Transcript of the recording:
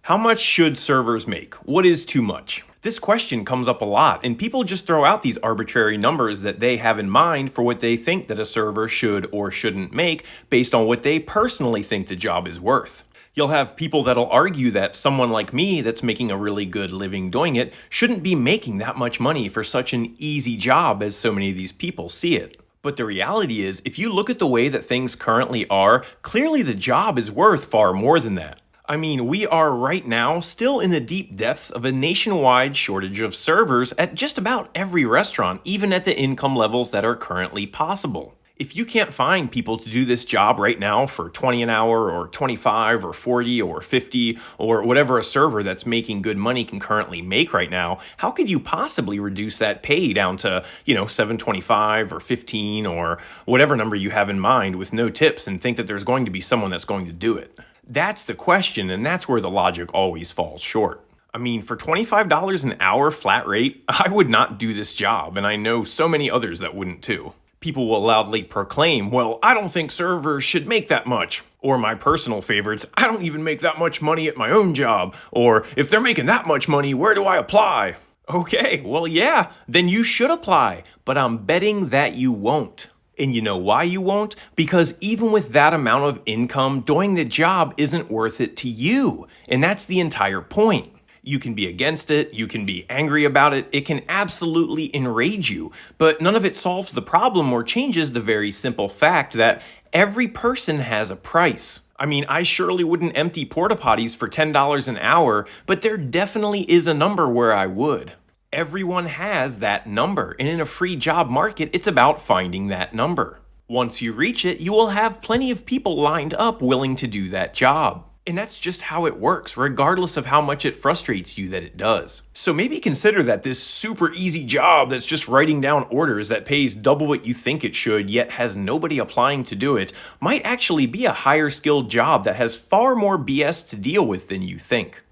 How much should servers make? What is too much? This question comes up a lot, and people just throw out these arbitrary numbers that they have in mind for what they think that a server should or shouldn't make based on what they personally think the job is worth. You'll have people that'll argue that someone like me that's making a really good living doing it shouldn't be making that much money for such an easy job as so many of these people see it. But the reality is, if you look at the way that things currently are, clearly the job is worth far more than that. I mean, we are right now still in the deep depths of a nationwide shortage of servers at just about every restaurant, even at the income levels that are currently possible. If you can't find people to do this job right now for 20 an hour or 25 or 40 or 50 or whatever a server that's making good money can currently make right now, how could you possibly reduce that pay down to, 725 or 15 or whatever number you have in mind with no tips and think that there's going to be someone that's going to do it? That's the question, and that's where the logic always falls short. I mean, for $25 an hour flat rate, I would not do this job, and I know so many others that wouldn't too. People will loudly proclaim, well, I don't think servers should make that much. Or my personal favorites, I don't even make that much money at my own job. Or if they're making that much money, where do I apply? Okay, well, yeah, then you should apply, but I'm betting that you won't. And you know why you won't? Because even with that amount of income, doing the job isn't worth it to you. And that's the entire point. You can be against it, you can be angry about it, it can absolutely enrage you, but none of it solves the problem or changes the very simple fact that every person has a price. I mean, I surely wouldn't empty porta potties for $10 an hour, but there definitely is a number where I would. Everyone has that number, and in a free job market, it's about finding that number. Once you reach it, you will have plenty of people lined up willing to do that job. And that's just how it works, regardless of how much it frustrates you that it does. So maybe consider that this super easy job that's just writing down orders that pays double what you think it should, yet has nobody applying to do it, might actually be a higher skilled job that has far more BS to deal with than you think.